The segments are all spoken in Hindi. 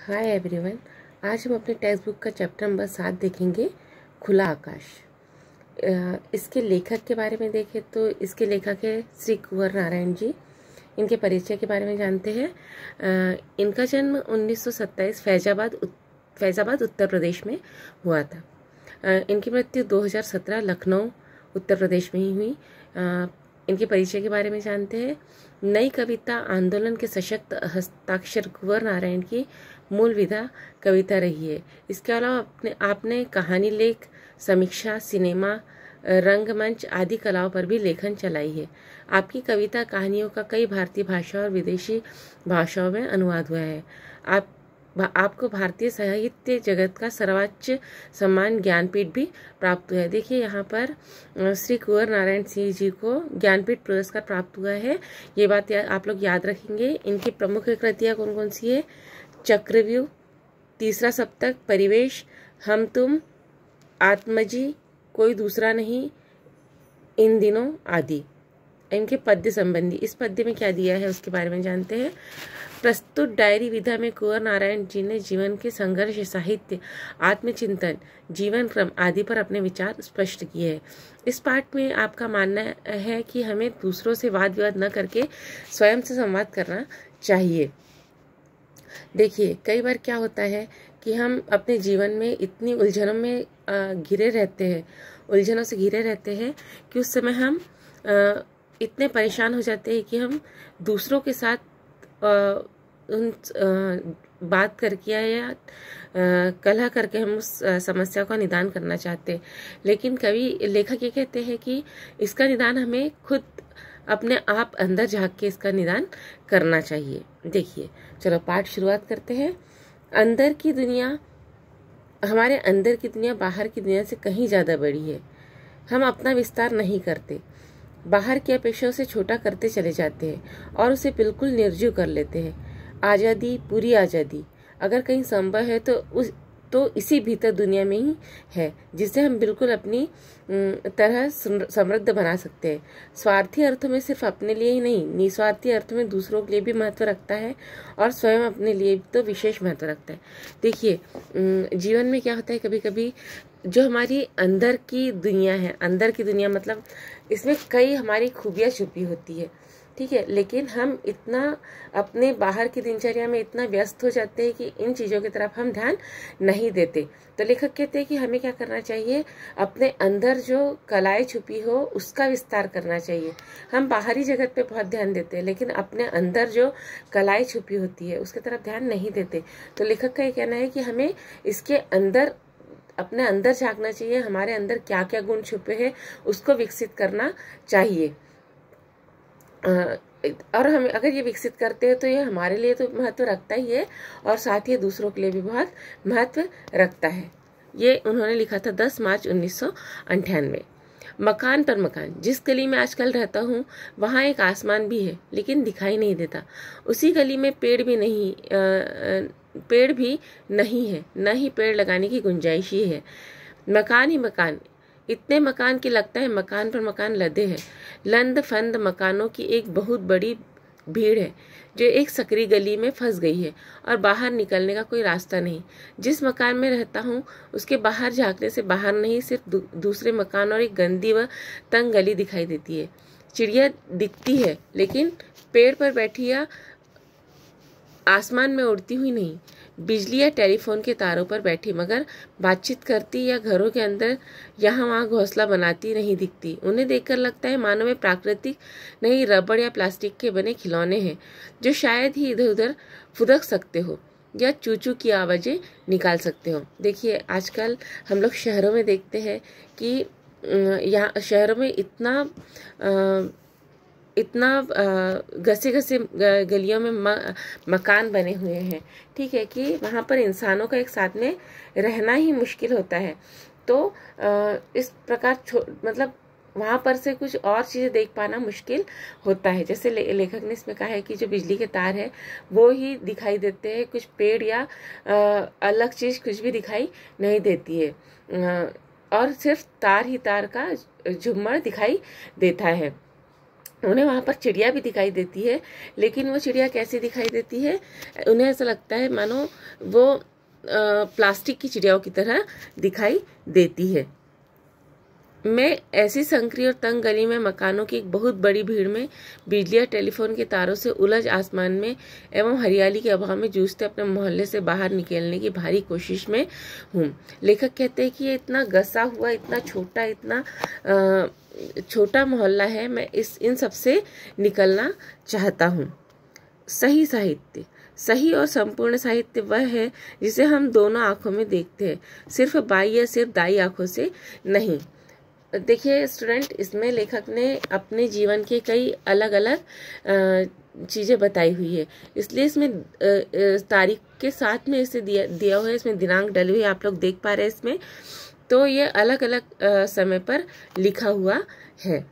Hi everyone. आज हम अपने टेक्स्ट बुक का चैप्टर नंबर 7 देखेंगे, खुला आकाश। इसके लेखक के बारे में देखें तो इसके लेखक है श्री कुंवर नारायण जी। इनके परिचय के बारे में जानते हैं। इनका जन्म 1927 फैज़ाबाद उत्तर प्रदेश में हुआ था। इनकी मृत्यु 2017 लखनऊ उत्तर प्रदेश में ही हुई। इनके परिचय के बारे में जानते हैं। नई कविता आंदोलन के सशक्त हस्ताक्षर कुंवर नारायण की मूल विधा कविता रही है। इसके अलावा आपने कहानी लेख, समीक्षा, सिनेमा, रंगमंच आदि कलाओं पर भी लेखन चलाई है। आपकी कविता कहानियों का कई भारतीय भाषा और विदेशी भाषाओं में अनुवाद हुआ है। आपको भारतीय साहित्य जगत का सर्वोच्च सम्मान ज्ञानपीठ भी प्राप्त हुआ है। देखिए यहाँ पर श्री कुंवर नारायण सिंह जी को ज्ञानपीठ पुरस्कार प्राप्त हुआ है। ये बात आप लोग याद रखेंगे। इनकी प्रमुख कृतियाँ कौन कौन सी है? चक्रव्यूह, तीसरा सप्तक, परिवेश, हम तुम, आत्मजी, कोई दूसरा नहीं, इन दिनों आदि। इनके पद्य संबंधी, इस पद्य में क्या दिया है उसके बारे में जानते हैं। प्रस्तुत डायरी विधा में कुंवर नारायण जी ने जीवन के संघर्ष, साहित्य, आत्मचिंतन, जीवन क्रम आदि पर अपने विचार स्पष्ट किए हैं। इस पाठ में आपका मानना है कि हमें दूसरों से वाद विवाद न करके स्वयं से संवाद करना चाहिए। देखिए कई बार क्या होता है कि हम अपने जीवन में इतनी उलझनों में घिरे रहते हैं, उलझनों से घिरे रहते हैं कि उस समय हम इतने परेशान हो जाते हैं कि हम दूसरों के साथ बात करके या कलह करके हम उस समस्या का निदान करना चाहते हैं। लेकिन कवि लेखक ये कहते हैं कि इसका निदान हमें खुद अपने आप अंदर झांक के इसका निदान करना चाहिए। देखिए चलो पाठ शुरुआत करते हैं। अंदर की दुनिया, हमारे अंदर की दुनिया बाहर की दुनिया से कहीं ज़्यादा बड़ी है। हम अपना विस्तार नहीं करते, बाहर की अपेक्षा उसे छोटा करते चले जाते हैं और उसे बिल्कुल निर्जीव कर लेते हैं। आज़ादी, पूरी आज़ादी अगर कहीं संभव है तो इसी भीतर दुनिया में ही है, जिसे हम बिल्कुल अपनी तरह समृद्ध बना सकते हैं। स्वार्थी अर्थों में सिर्फ अपने लिए ही नहीं, निस्वार्थी अर्थों में दूसरों के लिए भी महत्व रखता है और स्वयं अपने लिए तो विशेष महत्व रखता है। देखिए जीवन में क्या होता है, कभी कभी जो हमारी अंदर की दुनिया है, अंदर की दुनिया मतलब इसमें कई हमारी खूबियाँ छुपी होती है, ठीक है। लेकिन हम इतना अपने बाहर की दिनचर्या में इतना व्यस्त हो जाते हैं कि इन चीज़ों की तरफ हम ध्यान नहीं देते। तो लेखक कहते हैं कि हमें क्या करना चाहिए, अपने अंदर जो कलाएं छुपी हो उसका विस्तार करना चाहिए। हम बाहरी जगत पे बहुत ध्यान देते हैं लेकिन अपने अंदर जो कलाएं छुपी होती है उसकी तरफ ध्यान नहीं देते। तो लेखक का ये कहना है कि हमें इसके अंदर, अपने अंदर झांकना चाहिए। हमारे अंदर क्या क्या गुण छुपे हैं उसको विकसित करना चाहिए। और हम अगर ये विकसित करते हैं तो ये हमारे लिए तो महत्व रखता ही है और साथ ही दूसरों के लिए भी बहुत महत्व रखता है। ये उन्होंने लिखा था 10 मार्च 1998। मकान पर मकान, जिस गली में आजकल रहता हूँ वहाँ एक आसमान भी है लेकिन दिखाई नहीं देता। उसी गली में पेड़ भी नहीं है, न ही पेड़ लगाने की गुंजाइश ही है। मकान ही मकान, इतने मकान की लगता है मकान पर मकान लदे हैं। लंद फंद मकानों की एक बहुत बड़ी भीड़ है जो एक सकरी गली में फंस गई है और बाहर निकलने का कोई रास्ता नहीं। जिस मकान में रहता हूँ उसके बाहर झांकने से बाहर नहीं, सिर्फ दूसरे मकान और एक गंदी व तंग गली दिखाई देती है। चिड़िया दिखती है लेकिन पेड़ पर बैठी या आसमान में उड़ती हुई नहीं। बिजली या टेलीफोन के तारों पर बैठी मगर बातचीत करती या घरों के अंदर यहाँ वहाँ घोंसला बनाती नहीं दिखती। उन्हें देखकर लगता है मानो वे प्राकृतिक नहीं, रबड़ या प्लास्टिक के बने खिलौने हैं जो शायद ही इधर उधर फुदक सकते हो या चूचू की आवाज़ें निकाल सकते हो। देखिए आजकल हम लोग शहरों में देखते हैं कि यहाँ शहरों में इतना घसे घसे गलियों में मकान बने हुए हैं, ठीक है, कि वहाँ पर इंसानों का एक साथ में रहना ही मुश्किल होता है। तो इस प्रकार मतलब वहाँ पर से कुछ और चीज़ें देख पाना मुश्किल होता है। जैसे लेखक ने इसमें कहा है कि जो बिजली के तार है वो ही दिखाई देते हैं, कुछ पेड़ या अलग चीज़ कुछ भी दिखाई नहीं देती है और सिर्फ तार ही तार का झुम्मर दिखाई देता है। उन्हें वहाँ पर चिड़िया भी दिखाई देती है, लेकिन वो चिड़िया कैसी दिखाई देती है, उन्हें ऐसा लगता है मानो वो प्लास्टिक की चिड़ियाओं की तरह दिखाई देती है। मैं ऐसी संकरी और तंग गली में मकानों की एक बहुत बड़ी भीड़ में बिजली और टेलीफोन के तारों से उलझ आसमान में एवं हरियाली के अभाव में जूझते अपने मोहल्ले से बाहर निकलने की भारी कोशिश में हूँ। लेखक कहते हैं कि ये इतना घसा हुआ, इतना छोटा, इतना छोटा मोहल्ला है, मैं इन सब से निकलना चाहता हूँ। सही साहित्य, सही और संपूर्ण साहित्य वह है जिसे हम दोनों आंखों में देखते हैं, सिर्फ बाई या सिर्फ दाई आंखों से नहीं। देखिए स्टूडेंट, इसमें लेखक ने अपने जीवन के कई अलग अलग चीज़ें बताई हुई है, इसलिए इसमें तारीख के साथ में इसे दिया हुआ है, इसमें दिनांक डली हुई आप लोग देख पा रहे हैं इसमें। तो ये अलग अलग समय पर लिखा हुआ है।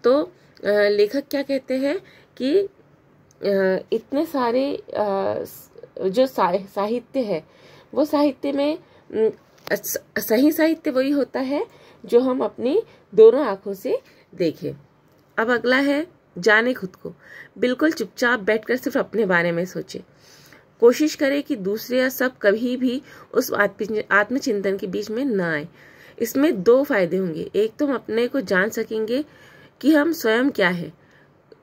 तो लेखक क्या कहते हैं कि इतने सारे जो साहित्य है, वो साहित्य में सही साहित्य वही होता है जो हम अपनी दोनों आंखों से देखें। अब अगला है जाने खुद को। बिल्कुल चुपचाप बैठकर सिर्फ अपने बारे में सोचें। कोशिश करें कि दूसरे या सब कभी भी उस आत्मचिंतन के बीच में न आए। इसमें दो फायदे होंगे। एक तो हम अपने को जान सकेंगे कि हम स्वयं क्या है,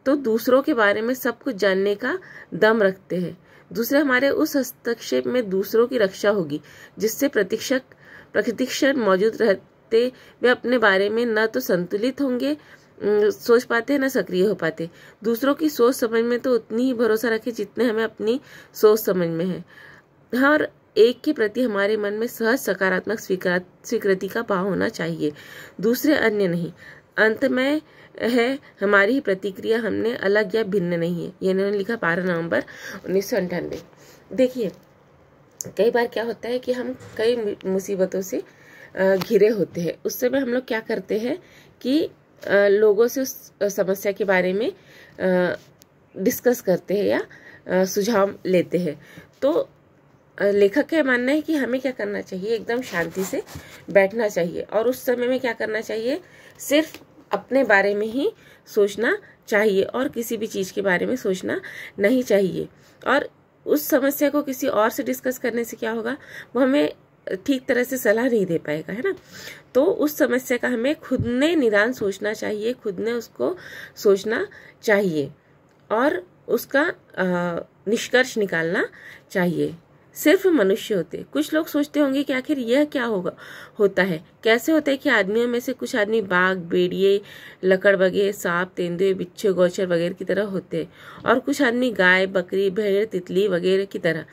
तो दूसरों के बारे में सब कुछ जानने का दम रखते हैं। दूसरे हमारे उस हस्तक्षेप में दूसरों की रक्षा होगी, जिससे प्रतिक्षण मौजूद रहते वे अपने बारे में न तो संतुलित होंगे, सोच पाते, न सक्रिय हो पाते। दूसरों की सोच समझ में तो उतनी ही भरोसा रखें जितने हमें अपनी सोच समझ में है। हर एक के प्रति हमारे मन में सहज सकारात्मक स्वीकृति का भाव होना चाहिए, दूसरे अन्य नहीं। अंत में है हमारी ही प्रतिक्रिया हमने अलग या भिन्न नहीं है। ये इन्होंने लिखा 12 नवंबर 1998। देखिए कई बार क्या होता है कि हम कई मुसीबतों से घिरे होते हैं, उस समय हम लोग क्या करते हैं कि लोगों से उस समस्या के बारे में डिस्कस करते हैं या सुझाव लेते हैं। तो लेखक का मानना है कि हमें क्या करना चाहिए, एकदम शांति से बैठना चाहिए और उस समय में क्या करना चाहिए, सिर्फ अपने बारे में ही सोचना चाहिए और किसी भी चीज़ के बारे में सोचना नहीं चाहिए। और उस समस्या को किसी और से डिस्कस करने से क्या होगा, वो हमें ठीक तरह से सलाह नहीं दे पाएगा, है ना। तो उस समस्या का हमें खुद ने निदान सोचना चाहिए, खुद ने उसको सोचना चाहिए और उसका निष्कर्ष निकालना चाहिए। सिर्फ मनुष्य होते। कुछ लोग सोचते होंगे कि आखिर यह क्या होता है, कैसे होता है कि आदमियों में से कुछ आदमी बाघ, भेड़िए, लकड़बगे, सांप, तेंदुए, बिच्छू, गोचर वगैरह की तरह होते हैं और कुछ आदमी गाय, बकरी, भेड़, तितली वगैरह की तरह।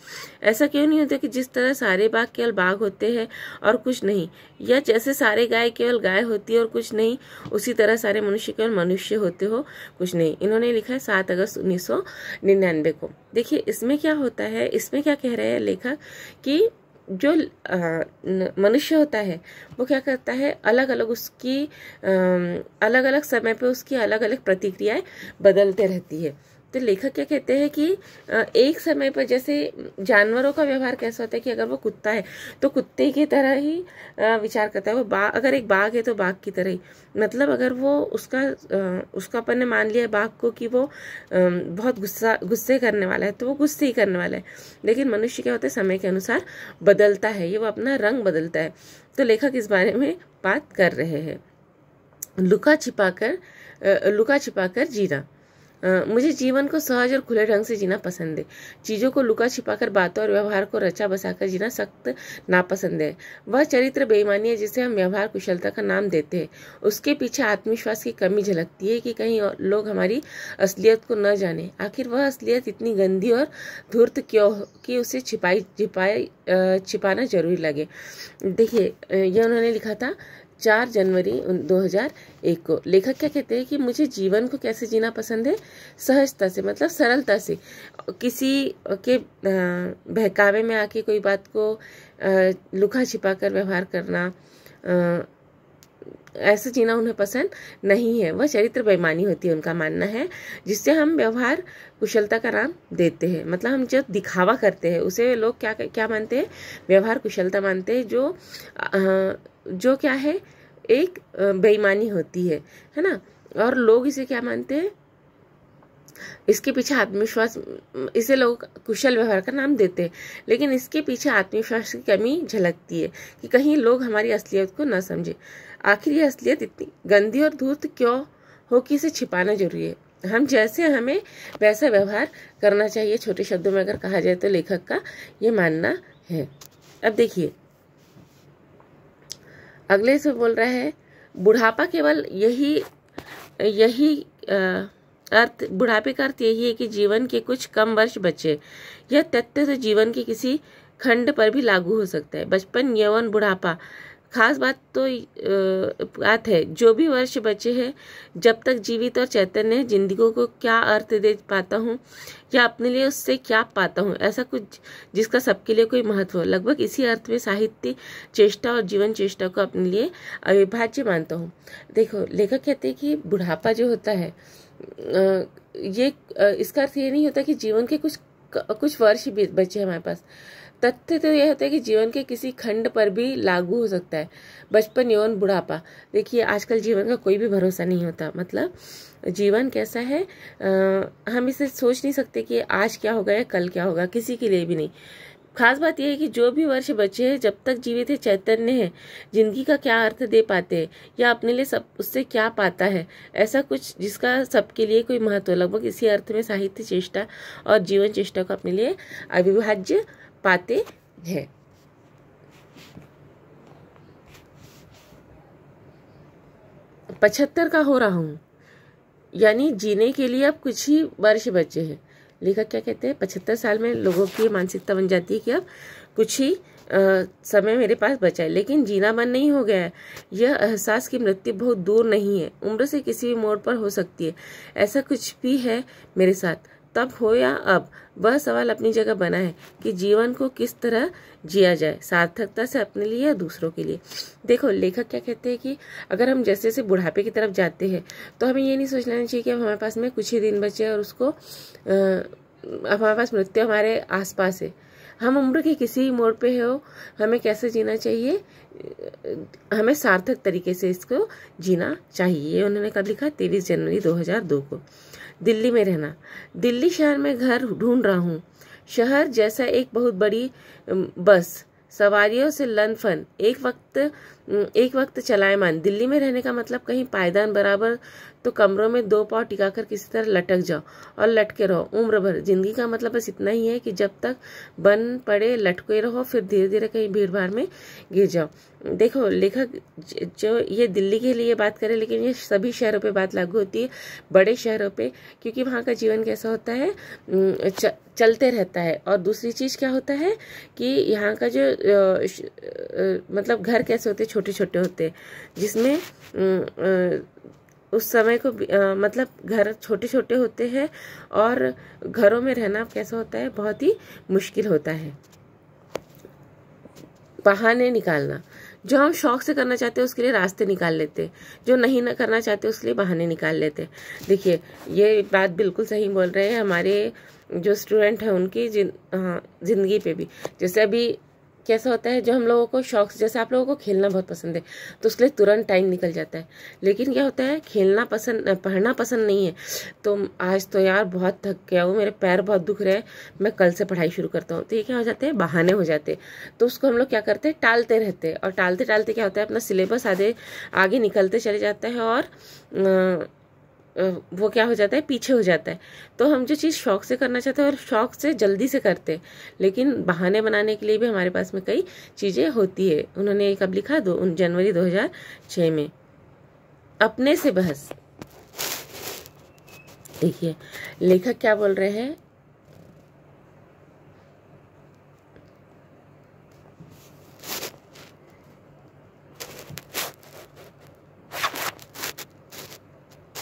ऐसा क्यों नहीं होता कि जिस तरह सारे बाघ केवल बाघ होते हैं और कुछ नहीं, या जैसे सारे गाय केवल गाय होती है और कुछ नहीं, उसी तरह सारे मनुष्य केवल मनुष्य होते हो, कुछ नहीं। इन्होंने लिखा है 7 अगस्त 1999 को। देखिए इसमें क्या होता है, इसमें क्या कह रहे हैं लेखक कि जो मनुष्य होता है वो क्या करता है, अलग अलग उसकी अलग अलग समय पे उसकी अलग अलग प्रतिक्रियाएं बदलते रहती है। तो लेखक क्या कहते हैं कि एक समय पर जैसे जानवरों का व्यवहार कैसा होता है कि अगर वो कुत्ता है तो कुत्ते की तरह ही विचार करता है, वो अगर एक बाघ है तो बाघ की तरह ही, मतलब अगर वो उसका अपन ने मान लिया बाघ को कि वो बहुत गुस्से करने वाला है तो वो गुस्से ही करने वाला है। लेकिन मनुष्य क्या होता है, समय के अनुसार बदलता है, ये वो अपना रंग बदलता है। तो लेखक इस बारे में बात कर रहे हैं। लुका छिपाकर जीना। मुझे जीवन को सहज और खुले ढंग से जीना पसंद है। चीज़ों को लुका छिपाकर बातों और व्यवहार को रचा बसाकर जीना सख्त नापसंद है। वह चरित्र बेईमानी है जिसे हम व्यवहार कुशलता का नाम देते हैं। उसके पीछे आत्मविश्वास की कमी झलकती है कि कहीं लोग हमारी असलियत को न जाने। आखिर वह असलियत इतनी गंदी और धूर्त क्यों कि उसे छिपाना जरूरी लगे। देखिए यह उन्होंने लिखा था 4 जनवरी 2001 को। लेखक क्या कहते हैं कि मुझे जीवन को कैसे जीना पसंद है, सहजता से, मतलब सरलता से। किसी के बहकावे में आके कोई बात को लुका छिपा कर व्यवहार करना, ऐसे जीना उन्हें पसंद नहीं है। वह चरित्र बेईमानी होती है, उनका मानना है, जिससे हम व्यवहार कुशलता का नाम देते हैं। मतलब हम जो दिखावा करते हैं उसे लोग क्या मानते हैं, व्यवहार कुशलता मानते हैं, जो क्या है, एक बेईमानी होती है ना। और लोग इसे क्या मानते हैं, इसके पीछे आत्मविश्वास, इसे लोग कुशल व्यवहार का नाम देते हैं, लेकिन इसके पीछे आत्मविश्वास की कमी झलकती है कि कहीं लोग हमारी असलियत को न समझे। आखिर ये असलियत इतनी गंदी और धूर्त क्यों हो कि इसे छिपाना जरूरी है? हम जैसे हमें वैसा व्यवहार करना चाहिए, छोटे शब्दों में अगर कहा जाए तो लेखक का ये मानना है। अब देखिए अगले से बोल रहा है, बुढ़ापा केवल यही अर्थ, बुढ़ापे का अर्थ यही है कि जीवन के कुछ कम वर्ष बचे। यह तथ्य तो जीवन के किसी खंड पर भी लागू हो सकता है। बचपन, यौवन, बुढ़ापा, खास बात तो बात है जो भी वर्ष बचे हैं, जब तक जीवित और चैतन्य है, जिंदगी को क्या अर्थ दे पाता हूँ या अपने लिए उससे क्या पाता हूँ, ऐसा कुछ जिसका सबके लिए कोई महत्व हो। लगभग इसी अर्थ में साहित्य चेष्टा और जीवन चेष्टा को अपने लिए अविभाज्य मानता हूँ। देखो लेखक कहते हैं कि बुढ़ापा जो होता है इसका अर्थ ये नहीं होता कि जीवन के कुछ वर्ष भी बचे हमारे पास। तथ्य तो यह होता है कि जीवन के किसी खंड पर भी लागू हो सकता है। बचपन, यौवन, बुढ़ापा, देखिए आजकल जीवन का कोई भी भरोसा नहीं होता। मतलब जीवन कैसा है, हम इसे सोच नहीं सकते कि आज क्या होगा या कल क्या होगा, किसी के लिए भी नहीं। खास बात यह है कि जो भी वर्ष बचे हैं, जब तक जीवित है, चैतन्य है, जिंदगी का क्या अर्थ दे पाते हैं या अपने लिए सब उससे क्या पाता है, ऐसा कुछ जिसका सबके लिए कोई महत्व। लगभग इसी अर्थ में साहित्य चेष्टा और जीवन चेष्टा को अपने लिए अविभाज्य पाते हैं। पचहत्तर का हो रहा हूँ, यानी जीने के लिए अब कुछ ही वर्ष बचे हैं। लेखक क्या कहते हैं, 75 साल में लोगों की मानसिकता बन जाती है कि अब कुछ ही समय मेरे पास बचा है, लेकिन जीना बंद नहीं हो गया है। यह एहसास की मृत्यु बहुत दूर नहीं है, उम्र से किसी भी मोड़ पर हो सकती है। ऐसा कुछ भी है मेरे साथ, तब हो या अब, वह सवाल अपनी जगह बना है कि जीवन को किस तरह जिया जाए, सार्थकता से अपने लिए या दूसरों के लिए। देखो लेखक क्या कहते हैं कि अगर हम जैसे जैसे बुढ़ापे की तरफ जाते हैं तो हमें ये नहीं सोच लेना चाहिए कि अब हमारे पास में कुछ ही दिन बचे और उसको हमारे पास मृत्यु हमारे आसपास है। हम उम्र के किसी भी मोड़ पे हो, हमें कैसे जीना चाहिए, हमें सार्थक तरीके से इसको जीना चाहिए। ये उन्होंने कब लिखा, 23 जनवरी 2002 को। दिल्ली में रहना, दिल्ली शहर में घर ढूंढ रहा हूँ। शहर जैसा एक बहुत बड़ी बस, सवारियों से लनफन, एक वक्त चलायमान। दिल्ली में रहने का मतलब कहीं पायदान बराबर तो कमरों में 2 पाँव टिकाकर किसी तरह लटक जाओ और लटके रहो उम्र भर। जिंदगी का मतलब बस इतना ही है कि जब तक बन पड़े लटके रहो, फिर धीरे धीरे कहीं भीड़ भाड़ में गिर जाओ। देखो लेखक जो ये दिल्ली के लिए बात करे, लेकिन ये सभी शहरों पे बात लागू होती है, बड़े शहरों पे, क्योंकि वहाँ का जीवन कैसा होता है, चलते रहता है। और दूसरी चीज क्या होता है कि यहाँ का जो मतलब घर कैसे होते, छोटे छोटे होते, जिसमें उस समय को मतलब घर छोटे छोटे होते हैं और घरों में रहना कैसा होता है, बहुत ही मुश्किल होता है। बहाने निकालना, जो हम शौक से करना चाहते हैं उसके लिए रास्ते निकाल लेते, जो नहीं न करना चाहते उसके लिए बहाने निकाल लेते। देखिए ये बात बिल्कुल सही बोल रहे हैं हमारे जो स्टूडेंट हैं उनकी जिंदगी पे भी। जैसे अभी कैसा होता है, जो हम लोगों को शौक, जैसे आप लोगों को खेलना बहुत पसंद है तो उसके लिए तुरंत टाइम निकल जाता है, लेकिन क्या होता है खेलना पसंद, पढ़ना पसंद नहीं है तो आज तो यार बहुत थक गया हूँ, मेरे पैर बहुत दुख रहे हैं, मैं कल से पढ़ाई शुरू करता हूँ। तो ये क्या हो जाते हैं, बहाने हो जाते हैं। तो उसको हम लोग क्या करते हैं, टालते रहते हैं, और टालते टालते क्या होता है, अपना सिलेबस आगे निकलते चले जाता है और वो क्या हो जाता है, पीछे हो जाता है। तो हम जो चीज़ शौक से करना चाहते हैं और शौक से जल्दी से करते हैं, लेकिन बहाने बनाने के लिए भी हमारे पास में कई चीज़ें होती है। उन्होंने कब लिखा, 2 जनवरी 2006 में। अपने से बहस, देखिए लेखक क्या बोल रहे हैं,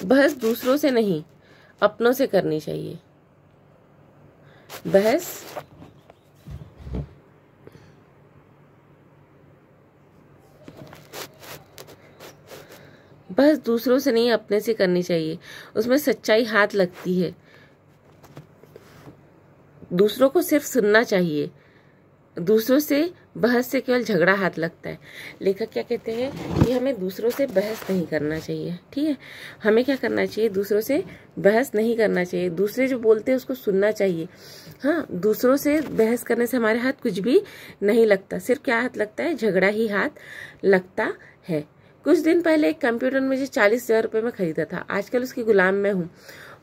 बहस दूसरों से नहीं अपनों से करनी चाहिए। बहस दूसरों से नहीं अपने से करनी चाहिए, उसमें सच्चाई हाथ लगती है। दूसरों को सिर्फ सुनना चाहिए, दूसरों से बहस से केवल झगड़ा हाथ लगता है। लेखक क्या कहते हैं कि हमें दूसरों से बहस नहीं करना चाहिए। ठीक है, हमें क्या करना चाहिए, दूसरों से बहस नहीं करना चाहिए, दूसरे जो बोलते हैं उसको सुनना चाहिए। हाँ, दूसरों से बहस करने से हमारे हाथ कुछ भी नहीं लगता, सिर्फ क्या हाथ लगता है, झगड़ा ही हाथ लगता है। कुछ दिन पहले एक कंप्यूटर मुझे 40,000 रुपये में खरीदा था, आजकल उसकी गुलाम मैं हूँ।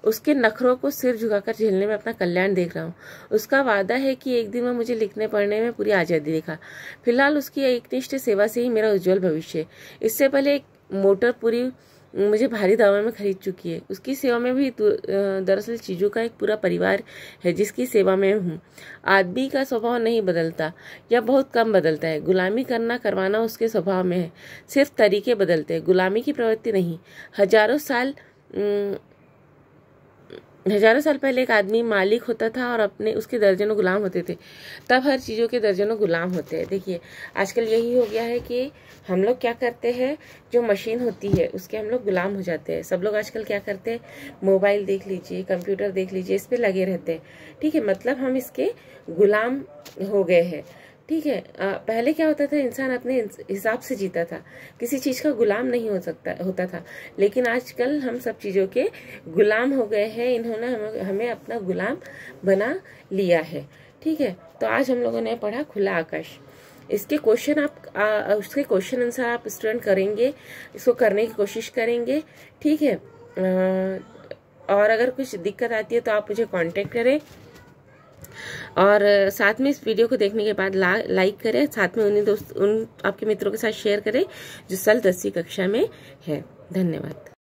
उसके नखरों को सिर झुकाकर झेलने में अपना कल्याण देख रहा हूँ। उसका वादा है कि एक दिन वह मुझे लिखने पढ़ने में पूरी आज़ादी देगा। फिलहाल उसकी एकनिष्ठ सेवा से ही मेरा उज्जवल भविष्य है। इससे पहले एक मोटर पूरी मुझे भारी दामों में खरीद चुकी है। उसकी सेवा में भी दरअसल चीज़ों का एक पूरा परिवार है जिसकी सेवा में हूँ। आदमी का स्वभाव नहीं बदलता या बहुत कम बदलता है। गुलामी करवाना उसके स्वभाव में है, सिर्फ तरीके बदलते हैं, गुलामी की प्रवृत्ति नहीं। हजारों साल पहले एक आदमी मालिक होता था और अपने उसके दर्जनों गुलाम होते थे। तब हर चीज़ों के दर्जनों गुलाम होते हैं। देखिए, आजकल यही हो गया है कि हम लोग क्या करते हैं, जो मशीन होती है उसके हम लोग गुलाम हो जाते हैं। सब लोग आजकल क्या करते हैं, मोबाइल देख लीजिए, कंप्यूटर देख लीजिए, इस पे लगे रहते हैं। ठीक है, मतलब हम इसके गुलाम हो गए हैं। ठीक है, पहले क्या होता था, इंसान अपने हिसाब से जीता था, किसी चीज़ का गुलाम नहीं होता था। लेकिन आजकल हम सब चीज़ों के गुलाम हो गए हैं, इन्होंने हमें अपना गुलाम बना लिया है। ठीक है, तो आज हम लोगों ने पढ़ा खुला आकाश। इसके क्वेश्चन उसके क्वेश्चन आंसर आप स्टूडेंट करेंगे, इसको करने की कोशिश करेंगे। ठीक है, और अगर कुछ दिक्कत आती है तो आप मुझे कांटेक्ट करें, और साथ में इस वीडियो को देखने के बाद लाइक करें, साथ में उन आपके मित्रों के साथ शेयर करें जो सल 10वीं कक्षा में है। धन्यवाद।